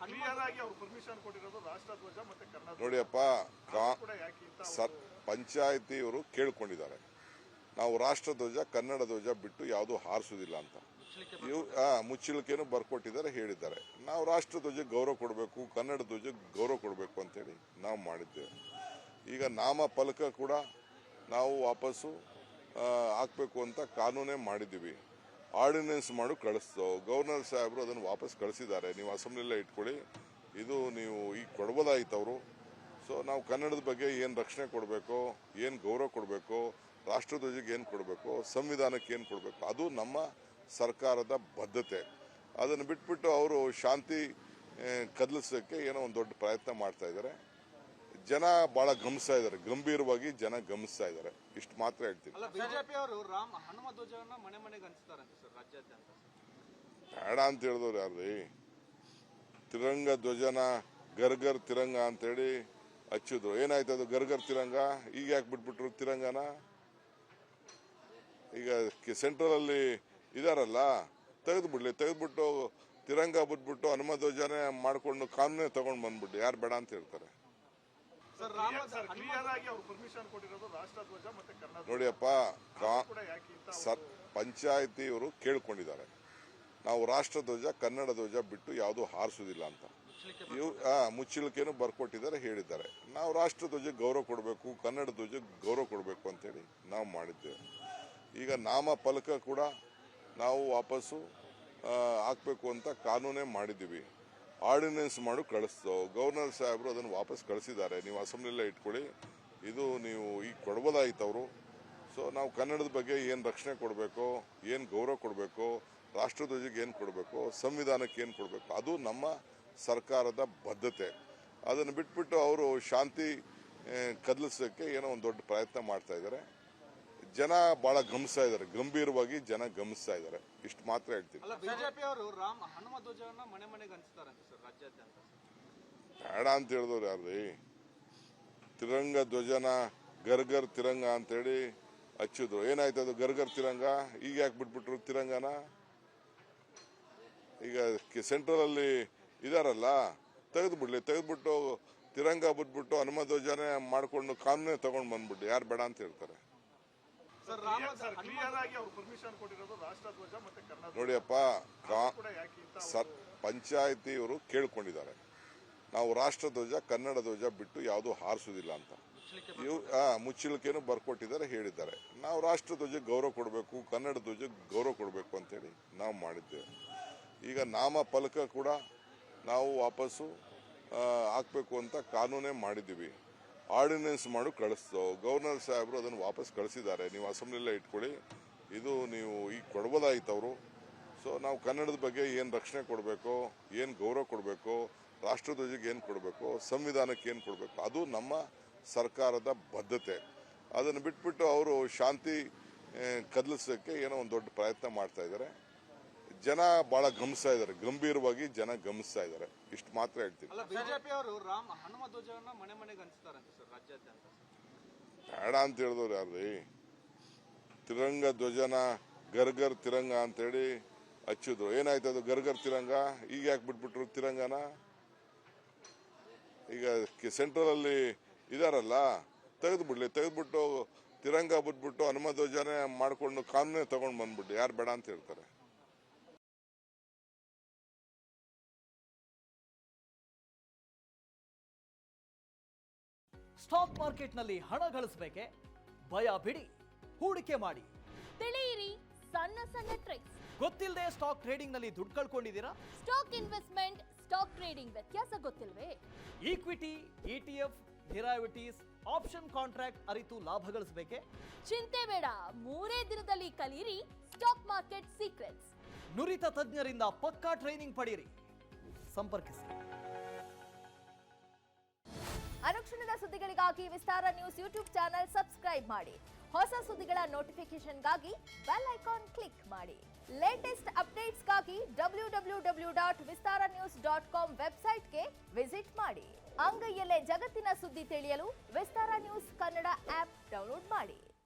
Clear ಆಗಿ ಅವರು permission ಕೊಟ್ಟಿರೋದು ರಾಷ್ಟ್ರಧ್ವಜ ಮತ್ತೆ ಕನ್ನಡ ನೋಡಿಯಪ್ಪ, ಪಂಚಾಯತಿಯವರು ಕೇಳ್ಕೊಂಡಿದ್ದಾರೆ, ನಾವು ರಾಷ್ಟ್ರಧ್ವಜ ಕನ್ನಡ ಧ್ವಜ ಬಿಟ್ಟು ಯಾವುದು ಹಾರಿಸುವುದಿಲ್ಲ ಅಂತ. ಮುಚ್ಚಳಿಕೆಯನ್ನು ಬರ್ಕೊಟ್ಟಿದ್ದಾರೆ, ಹೇಳಿದ್ದಾರೆ. ನಾವು ರಾಷ್ಟ್ರಧ್ವಜ ಗೌರವ ಕೊಡಬೇಕು, ಕನ್ನಡ ಧ್ವಜ ಗೌರವ ಕೊಡಬೇಕು ಅಂತೇಳಿ ನಾವು ಮಾಡಿದ್ದೇವೆ. ಈಗ ನಾಮ ಫಲಕ ಕೂಡ ನಾವು ವಾಪಸ್ಸು ಹಾಕಬೇಕು ಅಂತ ಕಾನೂನೇ ಮಾಡಿದ್ದೀವಿ. ಆರ್ಡಿನೆನ್ಸ್ ಮಾಡಿ ಕಳಿಸ್ತೋ, ಗವರ್ನರ್ ಸಾಹೇಬರು ಅದನ್ನು ವಾಪಸ್ ಕಳಿಸಿದ್ದಾರೆ. ನೀವು ಅಸೆಂಬ್ಲಿಯಲ್ಲೇ ಇಟ್ಕೊಳ್ಳಿ, ಇದು ನೀವು ಈಗ ಕೊಡ್ಬೋದಾಯ್ತು ಅವರು. ಸೊ ನಾವು ಕನ್ನಡದ ಬಗ್ಗೆ ಏನು ರಕ್ಷಣೆ ಕೊಡಬೇಕು, ಏನು ಗೌರವ ಕೊಡಬೇಕು, ರಾಷ್ಟ್ರಧ್ವಜಕ್ಕೆ ಏನು ಕೊಡಬೇಕು, ಸಂವಿಧಾನಕ್ಕೆ ಏನು ಕೊಡಬೇಕು, ಅದು ನಮ್ಮ ಸರ್ಕಾರದ ಬದ್ಧತೆ. ಅದನ್ನು ಬಿಟ್ಬಿಟ್ಟು ಅವರು ಶಾಂತಿ ಕದಲಿಸೋಕ್ಕೆ ಏನೋ ಒಂದು ದೊಡ್ಡ ಪ್ರಯತ್ನ ಮಾಡ್ತಾ ಇದ್ದಾರೆ. ಜನ ಬಹಳ ಗಮನಿಸ್ತಾ ಇದ್ದಾರೆ, ಗಂಭೀರವಾಗಿ ಜನ ಗಮನಿಸ್ತಾ ಇದ್ದಾರೆ. ಇಷ್ಟು ಮಾತ್ರ ಹೇಳ್ತೀನಿ. ಬಿಜೆಪಿ ಅವರು ಹನುಮ ಧ್ವಜವನ್ನ ಮನೆ ಮನೆಗೆ ಹಂಚ್ತಾರಂತೆ ಸರ್, ರಾಜ್ಯಾದ್ಯಂತ. ಬೇಡ ಅಂತ ಹೇಳಿದವ್ರು ಯಾರ್ರಿ? ತಿರಂಗ ಧ್ವಜನ ಗರ್ಗರ್ ತಿರಂಗ ಅಂತೇಳಿ ಹಚ್ಚಿದ್ರು. ಏನಾಯ್ತು ಅದು ಗರ್ಗರ್ ತಿರಂಗ? ಈಗ ಯಾಕೆ ಬಿಟ್ಬಿಟ್ರು ತಿರಂಗನ? ಈಗ ಸೆಂಟ್ರಲ್ ಅಲ್ಲಿ ಇದಾರಲ್ಲ, ತೆಗೆದ್ಬಿಟ್ಟು ತಿರಂಗ ಬಿಟ್ಬಿಟ್ಟು ಹನುಮ ಧ್ವಜನೇ ಮಾಡ್ಕೊಂಡು ಕಾನೂನೇ ತಗೊಂಡು ಬಂದ್ಬಿಟ್ಟು ಯಾರು ಬೇಡ ಅಂತ ಹೇಳ್ತಾರೆ? ನೋಡಿಯಪ್ಪ, ಪಂಚಾಯತಿಯವರು ಕೇಳ್ಕೊಂಡಿದ್ದಾರೆ, ನಾವು ರಾಷ್ಟ್ರಧ್ವಜ ಕನ್ನಡ ಧ್ವಜ ಬಿಟ್ಟು ಯಾವುದು ಹಾರಿಸುವುದಿಲ್ಲ ಅಂತ. ಮುಚ್ಚಳಿಕೆಯನ್ನು ಬರ್ಕೊಟ್ಟಿದ್ದಾರೆ, ಹೇಳಿದ್ದಾರೆ. ನಾವು ರಾಷ್ಟ್ರಧ್ವಜ ಗೌರವ ಕೊಡಬೇಕು, ಕನ್ನಡ ಧ್ವಜ ಗೌರವ ಕೊಡಬೇಕು ಅಂತೇಳಿ ನಾವು ಮಾಡಿದ್ದೇವೆ. ಈಗ ನಾಮ ಫಲಕ ಕೂಡ ನಾವು ವಾಪಸ್ಸು ಹಾಕಬೇಕು ಅಂತ ಕಾನೂನೇ ಮಾಡಿದ್ದೀವಿ. ಆರ್ಡಿನೆನ್ಸ್ ಮಾಡಿ ಕಳಿಸ್ತೋ, ಗವರ್ನರ್ ಸಾಹೇಬರು ಅದನ್ನು ವಾಪಸ್ ಕಳಿಸಿದ್ದಾರೆ. ನೀವು ಅಸೆಂಬ್ಲಿಯಲ್ಲೇ ಇಟ್ಕೊಳ್ಳಿ, ಇದು ನೀವು ಈಗ ಕೊಡ್ಬೋದಾಯ್ತು ಅವರು. ಸೊ ನಾವು ಕನ್ನಡದ ಬಗ್ಗೆ ಏನು ರಕ್ಷಣೆ ಕೊಡಬೇಕು, ಏನು ಗೌರವ ಕೊಡಬೇಕು, ರಾಷ್ಟ್ರಧ್ವಜಕ್ಕೆ ಏನು ಕೊಡಬೇಕು, ಸಂವಿಧಾನಕ್ಕೆ ಏನು ಕೊಡಬೇಕು, ಅದು ನಮ್ಮ ಸರ್ಕಾರದ ಬದ್ಧತೆ. ಅದನ್ನು ಬಿಟ್ಬಿಟ್ಟು ಅವರು ಶಾಂತಿ ಕದಲಿಸೋಕ್ಕೆ ಏನೋ ಒಂದು ದೊಡ್ಡ ಪ್ರಯತ್ನ ಮಾಡ್ತಾ ಇದ್ದಾರೆ. ಜನ ಬಹಳ ಗಮನಿಸ್ತಾ ಇದ್ದಾರೆ, ಗಂಭೀರವಾಗಿ ಜನ ಗಮನಿಸ್ತಾ ಇದ್ದಾರೆ. ಇಷ್ಟು ಮಾತ್ರ ಹೇಳ್ತೀನಿ. ಬಿಜೆಪಿ ಅವರು ಹನುಮ ಧ್ವಜವನ್ನ ಮನೆ ಮನೆಗೆ ಹಂಚ್ತಾರಂತೆ ಸರ್, ರಾಜ್ಯಾದ್ಯಂತ. ಬೇಡ ಅಂತ ಹೇಳಿದವ್ರು ಯಾರ್ರಿ? ತಿರಂಗ ಧ್ವಜನ ಗರ್ಗರ್ ತಿರಂಗ ಅಂತೇಳಿ ಹಚ್ಚಿದ್ರು. ಏನಾಯ್ತು ಅದು ಗರ್ಗರ್ ತಿರಂಗ? ಈಗ ಯಾಕೆ ಬಿಟ್ಬಿಟ್ರು ತಿರಂಗನ? ಈಗ ಸೆಂಟ್ರಲ್ ಅಲ್ಲಿ ಇದಾರಲ್ಲ, ತೆಗೆದ್ಬಿಟ್ಟು ತಿರಂಗ ಬಿಟ್ಬಿಟ್ಟು ಹನುಮ ಧ್ವಜನೇ ಮಾಡ್ಕೊಂಡು ಕಾನೂನೇ ತಗೊಂಡು ಬಂದ್ಬಿಟ್ಟು ಯಾರು ಬೇಡ ಅಂತ ಹೇಳ್ತಾರೆ? ನೋಡಿಯಪ್ಪ, ಪಂಚಾಯತಿಯವರು ಕೇಳ್ಕೊಂಡಿದ್ದಾರೆ, ನಾವು ರಾಷ್ಟ್ರಧ್ವಜ ಕನ್ನಡ ಧ್ವಜ ಬಿಟ್ಟು ಯಾವುದು ಹಾರಿಸುವುದಿಲ್ಲ ಅಂತ. ಮುಚ್ಚಳಿಕೆಯನ್ನು ಬರ್ಕೊಟ್ಟಿದ್ದಾರೆ, ಹೇಳಿದ್ದಾರೆ. ನಾವು ರಾಷ್ಟ್ರಧ್ವಜ ಗೌರವ ಕೊಡಬೇಕು, ಕನ್ನಡ ಧ್ವಜ ಗೌರವ ಕೊಡಬೇಕು ಅಂತೇಳಿ ನಾವು ಮಾಡಿದ್ದೇವೆ. ಈಗ ನಾಮ ಫಲಕ ಕೂಡ ನಾವು ವಾಪಸ್ಸು ಹಾಕಬೇಕು ಅಂತ ಕಾನೂನೇ ಮಾಡಿದ್ದೀವಿ. ಆರ್ಡಿನೆನ್ಸ್ ಮಾಡಿ ಕಳಿಸ್ತೋ, ಗವರ್ನರ್ ಸಾಹೇಬರು ಅದನ್ನು ವಾಪಸ್ ಕಳಿಸಿದ್ದಾರೆ. ನೀವು ಅಸೆಂಬ್ಲಿಯಲ್ಲೇ ಇಟ್ಕೊಳ್ಳಿ, ಇದು ನೀವು ಈಗ ಕೊಡ್ಬೋದಾಯ್ತು ಅವರು. ಸೊ ನಾವು ಕನ್ನಡದ ಬಗ್ಗೆ ಏನು ರಕ್ಷಣೆ ಕೊಡಬೇಕು, ಏನು ಗೌರವ ಕೊಡಬೇಕು, ರಾಷ್ಟ್ರಧ್ವಜಕ್ಕೆ ಏನು ಕೊಡಬೇಕು, ಸಂವಿಧಾನಕ್ಕೆ ಏನು ಕೊಡಬೇಕು, ಅದು ನಮ್ಮ ಸರ್ಕಾರದ ಬದ್ಧತೆ. ಅದನ್ನು ಬಿಟ್ಬಿಟ್ಟು ಅವರು ಶಾಂತಿ ಕದಲಿಸೋಕ್ಕೆ ಏನೋ ಒಂದು ದೊಡ್ಡ ಪ್ರಯತ್ನ ಮಾಡ್ತಾ ಇದ್ದಾರೆ. ಜನ ಬಹಳ ಗಮನಿಸ್ತಾ ಇದ್ದಾರೆ, ಗಂಭೀರವಾಗಿ ಜನ ಗಮನಿಸ್ತಾ ಇದ್ದಾರೆ. ಇಷ್ಟು ಮಾತ್ರ ಹೇಳ್ತೀನಿ. ಬಿಜೆಪಿ ಅವರು ಹನುಮ ಧ್ವಜವನ್ನ ಮನೆ ಮನೆಗೆ ಹಂಚ್ತಾರಂತೆ ಸರ್, ರಾಜ್ಯಾದ್ಯಂತ. ಬೇಡ ಅಂತ ಹೇಳಿದವ್ರು ಯಾರ್ರಿ? ತಿರಂಗ ಧ್ವಜನ ಗರ್ಗರ್ ತಿರಂಗ ಅಂತೇಳಿ ಹಚ್ಚಿದ್ರು. ಏನಾಯ್ತು ಅದು ಗರ್ಗರ್ ತಿರಂಗ? ಈಗ ಯಾಕೆ ಬಿಟ್ಬಿಟ್ರು ತಿರಂಗನ? ಈಗ ಸೆಂಟ್ರಲ್ ಅಲ್ಲಿ ಇದಾರಲ್ಲ, ತೆಗೆದ್ಬಿಟ್ಟು ತಿರಂಗ ಬಿಟ್ಬಿಟ್ಟು ಹನುಮ ಧ್ವಜನೇ ಮಾಡ್ಕೊಂಡು ಕಾನೂನೇ ತಗೊಂಡು ಬಂದ್ಬಿಟ್ಟು ಯಾರು ಬೇಡ ಅಂತ ಹೇಳ್ತಾರೆ? ಸ್ಟಾಕ್ ಮಾರ್ಕೆಟ್ನಲ್ಲಿ ಹಣ ಗಳಿಸಬೇಕೆ? ಭಯ ಬಿಡಿ, ಹೂಡಿಕೆ ಮಾಡಿ. ತಿಳಿಯಿರಿ ಸಣ್ಣ ಸಣ್ಣ ಟ್ರಿಕ್ಸ್. ಗೊತ್ತಿಲ್ಲದೆ ಸ್ಟಾಕ್ ಟ್ರೇಡಿಂಗ್ ನಲ್ಲಿ ದುಡ್ಡು ಕಳ್ಕೊಂಡಿದ್ದೀರಾ? ಸ್ಟಾಕ್ ಇನ್ವೆಸ್ಟ್ಮೆಂಟ್, ಸ್ಟಾಕ್ ಟ್ರೇಡಿಂಗ್ ವ್ಯತ್ಯಾಸ ಗೊತ್ತಿಲ್ವೇ? Equity, ETF, derivatives, option contract ಅರಿತು ಲಾಭ ಗಳಿಸಬೇಕೆ? ಚಿಂತೆ ಬೇಡ, 3 ದಿನದಲ್ಲಿ ಕಲಿಯಿರಿ ಸ್ಟಾಕ್ ಮಾರ್ಕೆಟ್ ಸೀಕ್ರೆಟ್ಸ್. ನುರಿತ ತಜ್ಞರಿಂದ ಪಕ್ಕಾ ಟ್ರೈನಿಂಗ್ ಪಡೆಯಿರಿ. ಸಂಪರ್ಕಿಸಿ. ಅನುಕ್ಷಣದ ಸುದ್ದಿಗಳಿಗಾಗಿ ವಿಸ್ತಾರ ನ್ಯೂಸ್ ಯೂಟ್ಯೂಬ್ ಚಾನೆಲ್ ಸಬ್ಸ್ಕ್ರೈಬ್ ಮಾಡಿ. ಹೊಸ ಸುದ್ದಿಗಳ ನೋಟಿಫಿಕೇಶನ್ಗಾಗಿ ಬೆಲ್ ಐಕಾನ್ ಕ್ಲಿಕ್ ಮಾಡಿ. ಲೇಟೆಸ್ಟ್ ಅಪ್ಡೇಟ್ಸ್ಗಾಗಿ www.vistaranews.com ವೆಬ್ಸೈಟ್ಗೆ ವಿಸಿಟ್ ಮಾಡಿ. ಅಂಗೈಯಲ್ಲೇ ಜಗತ್ತಿನ ಸುದ್ದಿ ತಿಳಿಯಲು ವಿಸ್ತಾರ ನ್ಯೂಸ್ ಕನ್ನಡ ಆಪ್ ಡೌನ್ಲೋಡ್ ಮಾಡಿ.